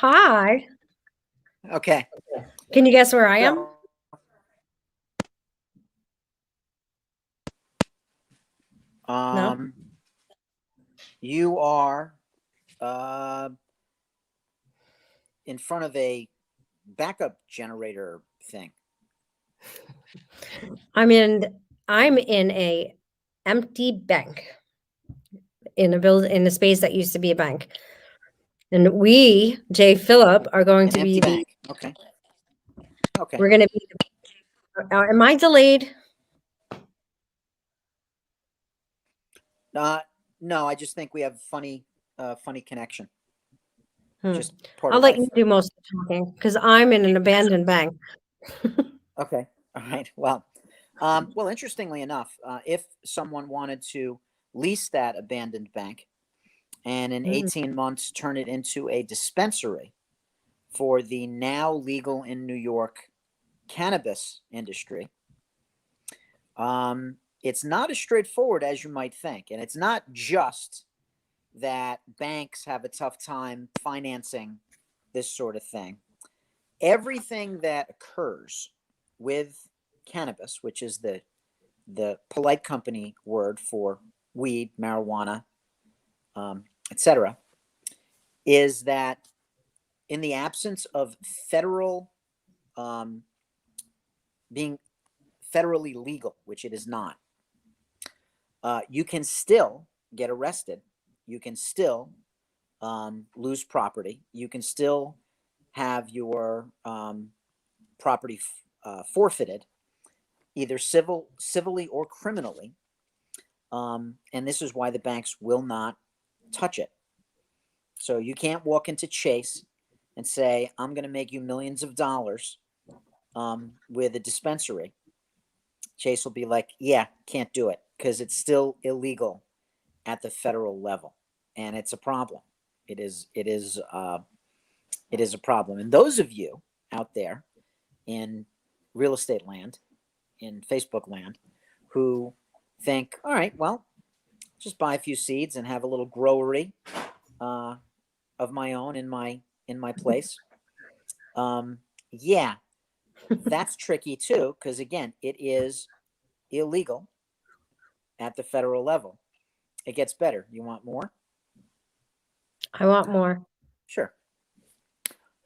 Hi. Okay. Can you guess where I am? So, No. you are uh, in front of a backup generator thing. I'm in a empty bank in a space that used to be a bank. And we, Jay Phillip, are going An to empty be bank. Okay. Okay. we're gonna be am I delayed? Uh, no, I just think we have funny connection. Hmm. Just part I'll of let life. you do most of the talking because I'm in an abandoned bank. Okay. All right. Well, interestingly enough, if someone wanted to lease that abandoned bank and in Mm. 18 months turn it into a dispensary for the now legal in New York cannabis industry, it's not as straightforward as you might think. And it's not just that banks have a tough time financing this sort of thing. Everything that occurs with cannabis, which is the polite company word for weed, marijuana, etc., is that in the absence of federal being federally legal, which it is not, you can still get arrested. You can still lose property. You can still have your property forfeited, either civilly or criminally. And this is why the banks will not touch it. So you can't walk into Chase and say, "I'm going to make you millions of dollars with a dispensary." Chase will be like, "Yeah, can't do it because it's still illegal at the federal level, and it's a problem. It is. It is. It is a problem." And those of you out there in real estate land, in Facebook land, who think, "All right, well, just buy a few seeds and have a little growery uh, of my own in my place." Yeah, that's tricky too, because again, it is illegal at the federal level. It gets better. You want more? I want more. Sure.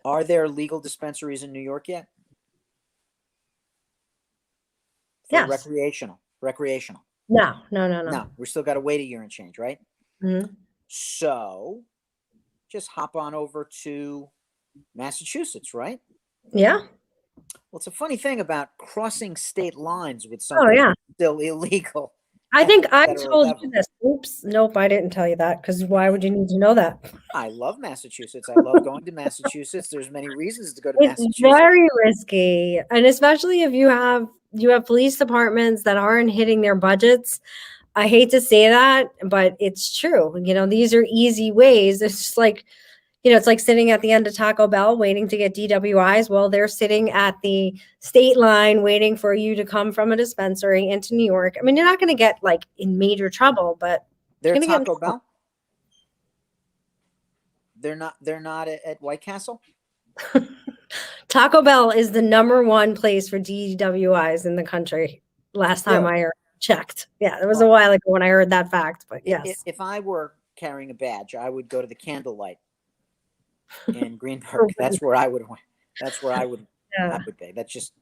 Are there legal dispensaries in New York yet for Yes. recreational? Recreational. No, no, no, no. No, we still got to wait a year and change, right? Mhm. So just hop on over to Massachusetts, right? Yeah. Well, it's a funny thing about crossing state lines with Oh, something yeah. still illegal I at think the I federal told you level. this. Oops. Nope, I didn't tell you that because why would you need to know that? I love Massachusetts. I love going to Massachusetts. There's many reasons to go to It's Massachusetts. very risky, and especially if you have police departments that aren't hitting their budgets. I hate to say that, but it's true. These are easy ways. It's just like, it's like sitting at the end of Taco Bell waiting to get DWIs. Well, they're sitting at the state line waiting for you to come from a dispensary into New York. I mean, you're not going to get like in major trouble, but you're They're going to get in Taco trouble. Bell. They're not at White Castle. Taco Bell is the number one place for DWIs in the country. Last time Really? I checked. Yeah, it was a Well, while ago when I heard that fact, but yes. if I were carrying a badge, I would go to the Candlelight in Greenberg. That's where I would. That's where I Yeah. would be. That's just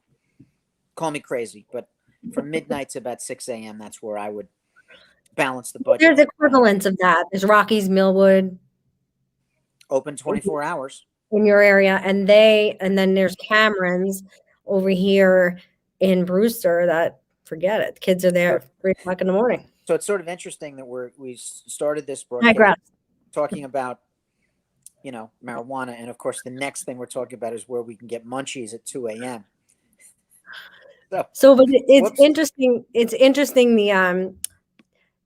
call me crazy, but from midnight to about 6 a.m., that's where I would balance the budget. There's equivalents of that. There's Rockies Millwood Open 24 hours. in your area, and then there's Cameron's over here in Brewster that forget it. Kids are there So, at 3 o'clock in the morning. so it's sort of interesting that we started this broadcast Digress. talking about marijuana, and of course the next thing we're talking about is where we can get munchies at 2 a.m. So, but it's Whoops. interesting. It's interesting.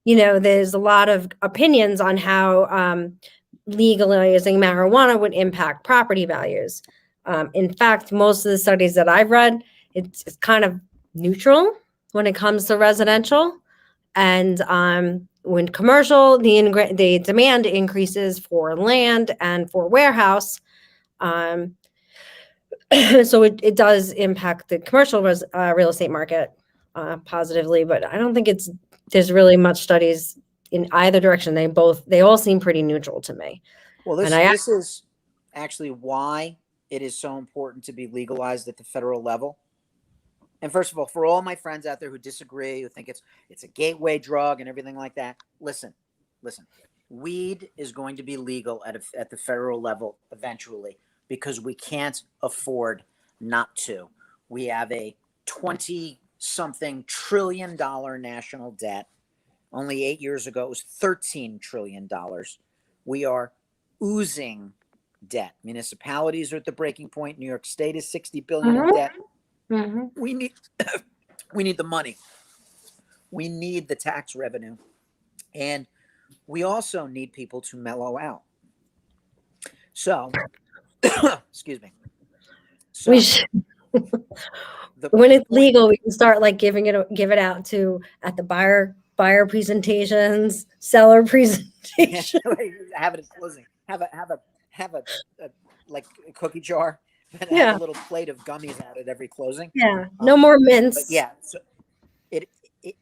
There's a lot of opinions on how legalizing marijuana would impact property values. In fact, most of the studies that I've read, it's kind of neutral when it comes to residential. And when commercial, the demand increases for land and for warehouse. Um, so it does impact the commercial real estate market positively, but I don't think there's really much studies in either direction. They all seem pretty neutral to me. Well, And this is actually why it is so important to be legalized at the federal level. And first of all, for all my friends out there who disagree, who think it's a gateway drug and everything like that, listen. Weed is going to be legal at the federal level eventually because we can't afford not to. We have a 20-something trillion dollar national debt. Only 8 years ago, it was $13 trillion. We are oozing debt. Municipalities are at the breaking point. New York State is $60 billion in debt. We need the money. We need the tax revenue. And we also need people to mellow out. So, excuse me. So, when it's legal, we can start like give it out to at the buyer presentations, seller presentations. Have it at closing. Have a like a cookie jar and have a little plate of gummies out at every closing. Yeah, no more mints. But yeah, so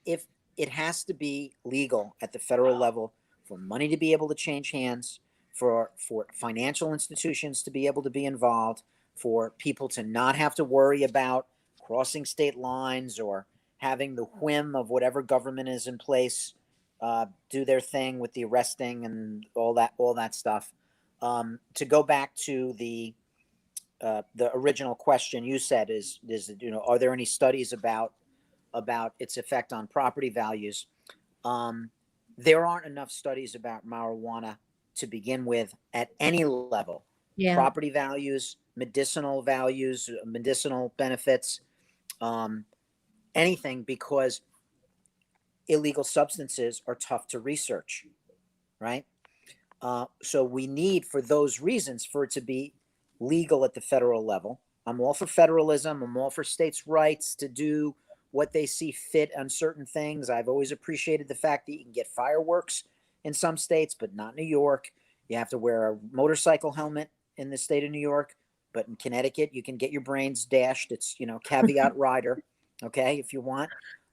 if it has to be legal at the federal level for money to be able to change hands, for financial institutions to be able to be involved, for people to not have to worry about crossing state lines or having the whim of whatever government is in place do their thing with the arresting and all that stuff. To go back to the original question you said is are there any studies about its effect on property values? There aren't enough studies about marijuana to begin with at any level. Yeah. Property values, medicinal benefits, anything, because illegal substances are tough to research, right? So we need, for those reasons, for it to be legal at the federal level. I'm all for federalism. I'm all for states' rights to do what they see fit on certain things. I've always appreciated the fact that you can get fireworks in some states, but not New York. You have to wear a motorcycle helmet in the state of New York, but in Connecticut, you can get your brains dashed. It's, caveat rider, okay, if you want.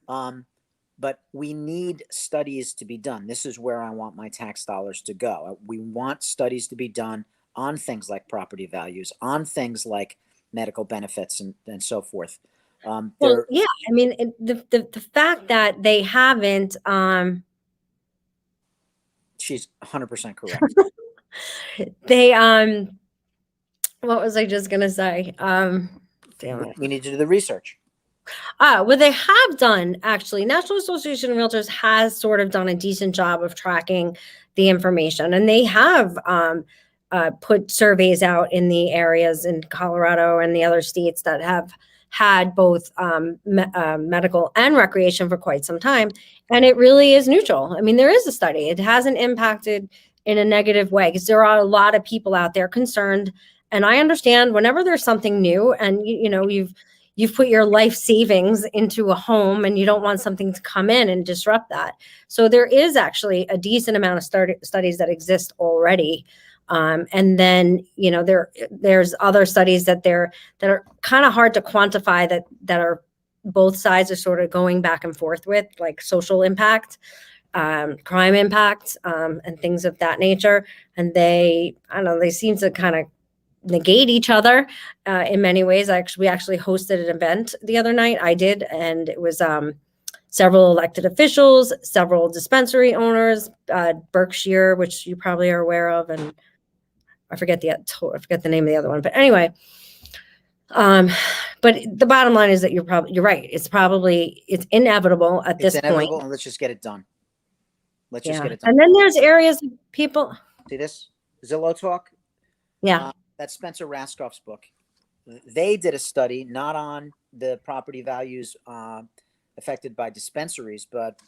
But we need studies to be done. This is where I want my tax dollars to go. We want studies to be done on things like property values, on things like medical benefits and so forth. Well, yeah, I mean, the fact that they haven't. She's 100% correct. They what was I just gonna say? Damn it. We need to do the research. Well, they have done, actually. National Association of Realtors has sort of done a decent job of tracking the information, and they have put surveys out in the areas in Colorado and the other states that have had both medical and recreation for quite some time, and it really is neutral. I mean, there is a study. It hasn't impacted in a negative way because there are a lot of people out there concerned, and I understand whenever there's something new and you've put your life savings into a home and you don't want something to come in and disrupt that. So there is actually a decent amount of studies that exist already. And then, there's other studies that are kind of hard to quantify that are both sides are sort of going back and forth with, like social impact, crime impact, and things of that nature. And they seem to kind of negate each other in many ways. We actually hosted an event the other night. I did, and it was several elected officials, several dispensary owners, Berkshire, which you probably are aware of, and I forget the name of the other one. But anyway, but the bottom line is that you're right. It's inevitable at this point. And let's just get it done. Let's just get it done. And then there's areas of people. See this? Zillow Talk? Yeah. That's Spencer Rascoff's book. They did a study not on the property values affected by dispensaries, but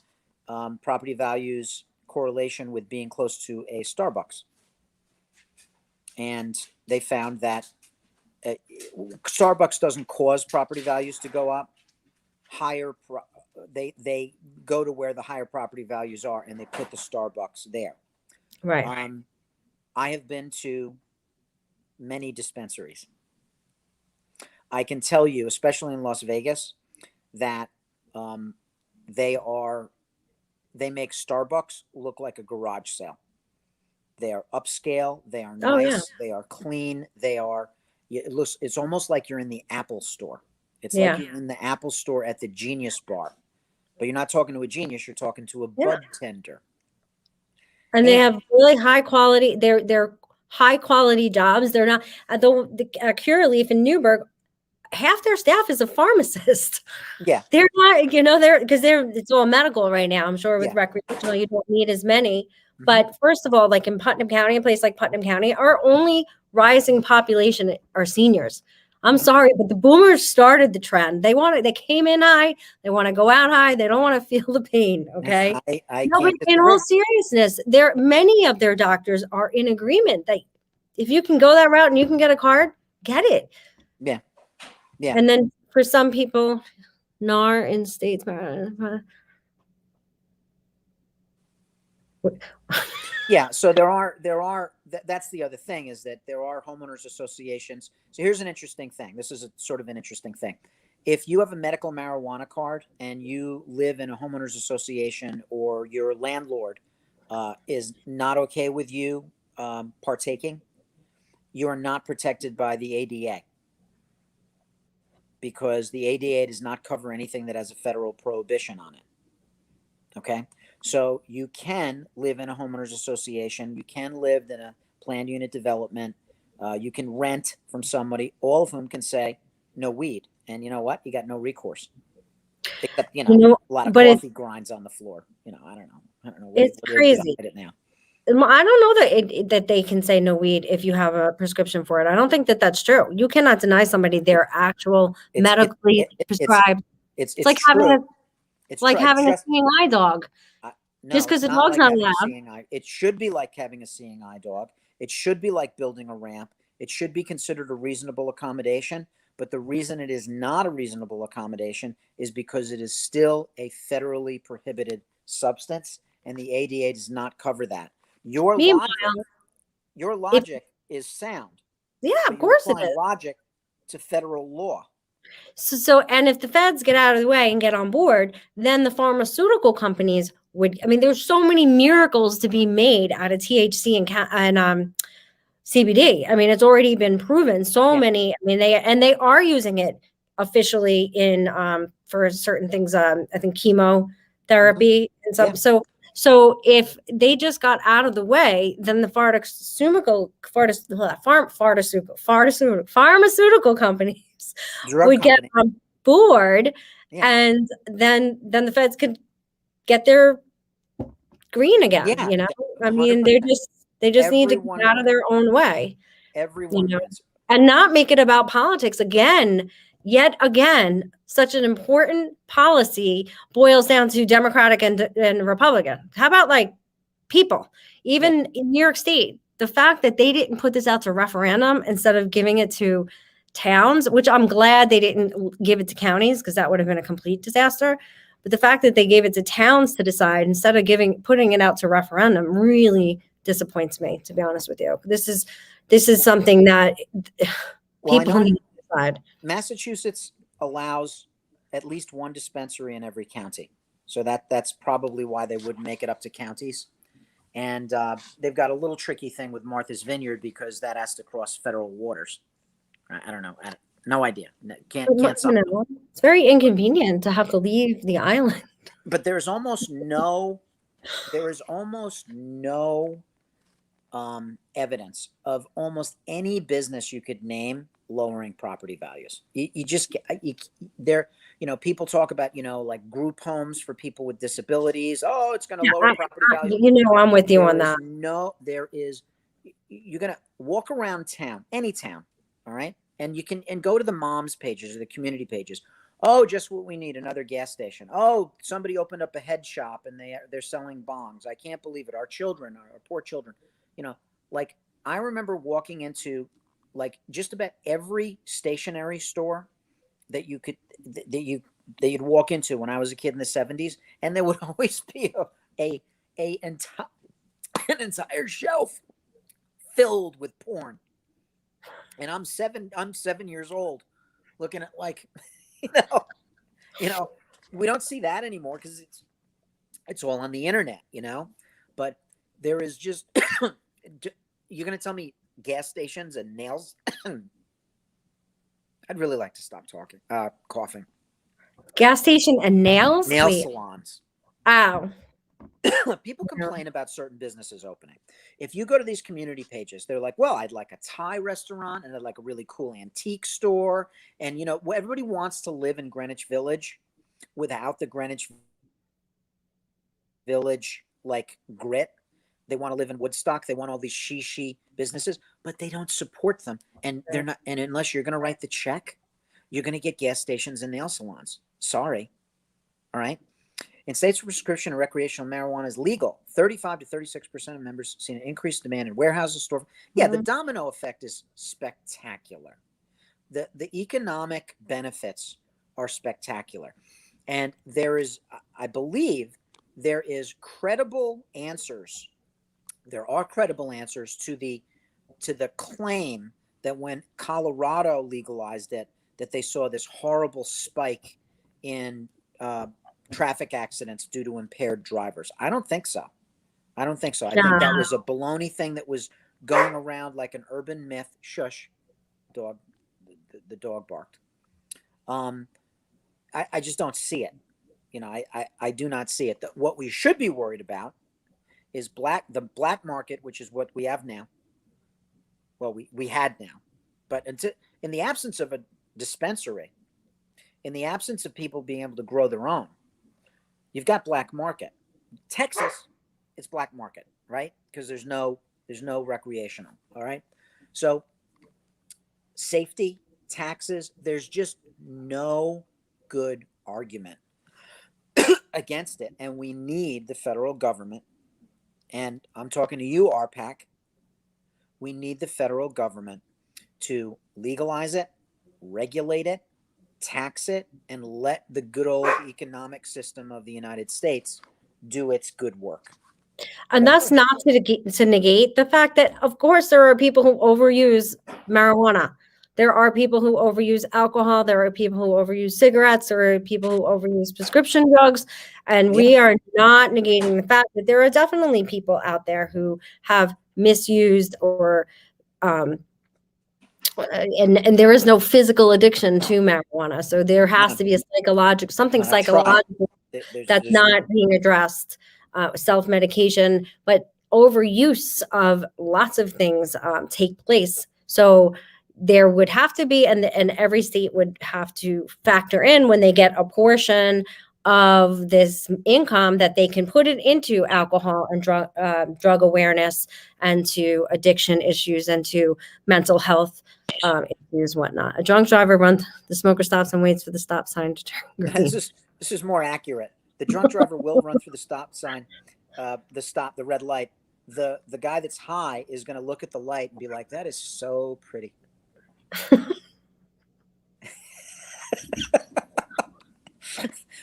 property values correlation with being close to a Starbucks. And they found that Starbucks doesn't cause property values to go up. They go to where the higher property values are, and they put the Starbucks there. Right. I have been to many dispensaries. I can tell you, especially in Las Vegas, that they make Starbucks look like a garage sale. They are upscale. They are Oh yeah. nice. They are clean. It's almost like you're in the Apple store. It's like Yeah. you're in the Apple store at the Genius Bar, but you're not talking to a genius. You're talking to a Yeah. bud tender. And they have really high quality. They're high quality jobs. They're not the Curaleaf in Newburgh. Half their staff is a pharmacist. Yeah. They're not, it's all medical right now. I'm sure with recreational, you don't need as many. Mhm. But first of all, like in Putnam County, a place like Putnam County, our only rising population are seniors. I'm sorry, but the boomers started the trend. They came in high. They want to go out high. They don't want to feel the pain. Okay. No, but in all seriousness, many of their doctors are in agreement that if you can go that route and you can get a card, get it. Yeah. Yeah. And then for some people, NAR in states. Yeah. So that's the other thing, is that there are homeowners associations. So here's an interesting thing. This is a sort of an interesting thing. If you have a medical marijuana card and you live in a homeowners association, or your landlord is not okay with you partaking, you are not protected by the ADA, because the ADA does not cover anything that has a federal prohibition on it. Okay. So you can live in a homeowners association. You can live in a planned unit development. You can rent from somebody. All of whom can say no weed. And you know what? You got no recourse. Except, a lot of coffee grinds on the floor. I don't know. It's crazy. It now. I don't know that they can say no weed if you have a prescription for it. I don't think that that's true. You cannot deny somebody their actual medically prescribed. It's like having a seeing eye dog. No, just because the dog's not allowed. It should be like having a seeing eye dog. It should be like building a ramp. It should be considered a reasonable accommodation. But the reason it is not a reasonable accommodation is because it is still a federally prohibited substance, and the ADA does not cover that. Your logic is sound. Yeah, of course it is. Logic to federal law. So, and if the feds get out of the way and get on board, then the pharmaceutical companies there's so many miracles to be made out of THC and CBD. It's already been proven. So many. They are using it officially in for certain things. I think chemotherapy and stuff. Yeah. So if they just got out of the way, then the pharmaceutical companies would get on board, and then the feds could get their green again. They just need to get out of their own way. Everyone and not make it about politics again. Yet again, such an important policy boils down to Democratic and Republican. How about like people? Even in New York State, the fact that they didn't put this out to referendum instead of giving it to towns, which I'm glad they didn't give it to counties, because that would have been a complete disaster. But the fact that they gave it to towns to decide instead of putting it out to referendum really disappoints me, to be honest with you. This is something that people need to decide. Massachusetts allows at least one dispensary in every county. So that's probably why they wouldn't make it up to counties. And they've got a little tricky thing with Martha's Vineyard, because that has to cross federal waters. I don't know. No idea. Can't it's very inconvenient to have to leave the island. But there is almost no evidence of almost any business you could name lowering property values. People talk about, like group homes for people with disabilities. Oh, it's going to lower property values. I'm with you on that. You're going to walk around town, any town. All right. And you can go to the moms pages or the community pages. Oh, just what we need, another gas station. Oh, somebody opened up a head shop and they're selling bongs. I can't believe it. Our children, our poor children, I remember walking into just about every stationery store that you'd walk into when I was a kid in the 70s, and there would always be an entire shelf filled with porn. And I'm 7 years old looking at like, you know, we don't see that anymore because it's all on the internet, but there is just, you're going to tell me gas stations and nails. I'd really like to stop coughing. Gas station and nails? Nail Wait. salons. Ow. People complain about certain businesses opening. If you go to these community pages, they're like, well, I'd like a Thai restaurant and I'd like a really cool antique store. And, everybody wants to live in Greenwich Village without the Greenwich Village, like, grit. They want to live in Woodstock. They want all these shishi businesses, but they don't support them. And they're not. And unless you're going to write the check, you're going to get gas stations and nail salons. Sorry. All right. In states where prescription and recreational marijuana is legal, 35 to 36% of members see an increased demand in warehouses, stores. Yeah, the domino effect is spectacular. The economic benefits are spectacular. And there is, I believe, there is credible answers. There are credible answers to the claim that when Colorado legalized it, that they saw this horrible spike in traffic accidents due to impaired drivers. I don't think so. I think that was a baloney thing that was going around like an urban myth. Shush, dog. The dog barked. I just don't see it. I do not see it. What we should be worried about is the black market, which is what we have now. Well, we had now, but in the absence of a dispensary, in the absence of people being able to grow their own, you've got black market. Texas, it's black market, right? Because there's no recreational. All right. So safety, taxes, there's just no good argument against it. And we need the federal government. And I'm talking to you, RPAC. We need the federal government to legalize it, regulate it, tax it, and let the good old economic system of the United States do its good work. And that's not to negate the fact that, of course, there are people who overuse marijuana. There are people who overuse alcohol. There are people who overuse cigarettes. There are people who overuse prescription drugs. And we are not negating the fact that there are definitely people out there who have misused or and there is no physical addiction to marijuana. So there has to be a psychological that's not being addressed, self-medication, but overuse of lots of things take place. So there would have to be, and every state would have to factor in when they get a portion of this income that they can put it into alcohol and drug awareness and to addiction issues and to mental health issues, whatnot. A drunk driver runs, the smoker stops and waits for the stop sign to turn green. This is more accurate. The drunk driver will run through the stop sign, the red light. The guy that's high is going to look at the light and be like, "That is so pretty."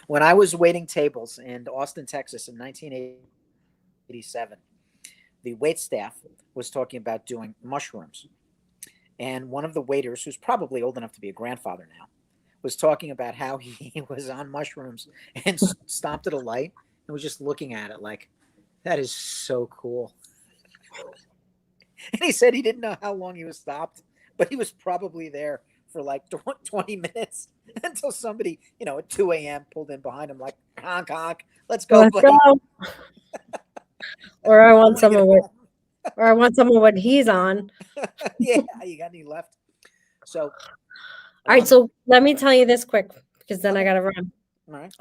When I was waiting tables in Austin, Texas in 1987, the wait staff was talking about doing mushrooms. And one of the waiters, who's probably old enough to be a grandfather now, was talking about how he was on mushrooms and stopped at a light and was just looking at it like, that is so cool. And he said he didn't know how long he was stopped, but he was probably there for like 20 minutes until somebody, at 2 a.m. pulled in behind him like, honk, honk, let's go, buddy. Or I want someone what he's on. Yeah, you got any left? So, all right. So let me tell you this quick, because then I got to run. All right.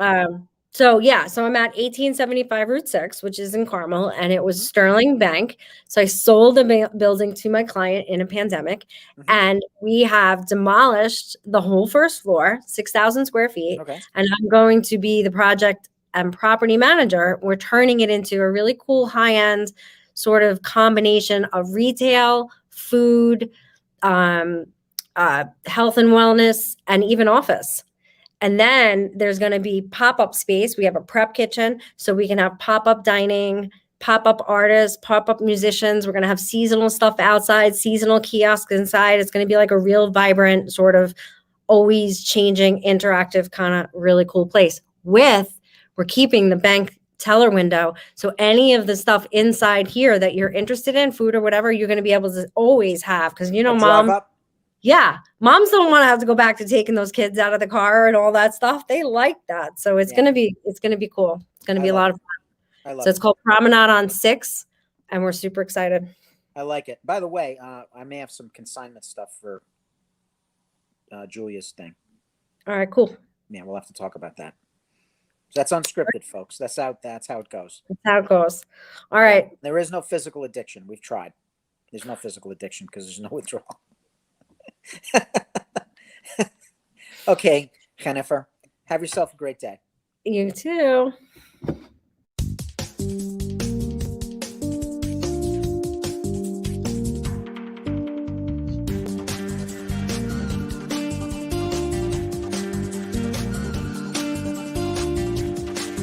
So I'm at 1875 Route 6, which is in Carmel, and it was Sterling Bank. So I sold a building to my client in a pandemic, and we have demolished the whole first floor, 6,000 square feet. Okay. And I'm going to be the project and property manager. We're turning it into a really cool high-end sort of combination of retail, food, health and wellness, and even office. And then there's going to be pop-up space. We have a prep kitchen, so we can have pop-up dining, pop-up artists, pop-up musicians. We're going to have seasonal stuff outside, seasonal kiosks inside. It's going to be like a real vibrant sort of always changing interactive kind of really cool place. We're keeping the bank teller window. So any of the stuff inside here that you're interested in, food or whatever, you're going to be able to always have. Because Drive mom, up. yeah, moms don't want to have to go back to taking those kids out of the car and all that stuff. They like that. So it's going to be cool. It's going to be a lot of fun. So it's called Promenade on 6, and we're super excited. I like it. By the way, I may have some consignment stuff for Julia's thing. All right, cool. Yeah, we'll have to talk about that. So that's unscripted, folks. That's how it goes. That's how it goes. All right. Yeah, there is no physical addiction. We've tried. There's no physical addiction because there's no withdrawal. Okay, Jennifer, have yourself a great day. You too.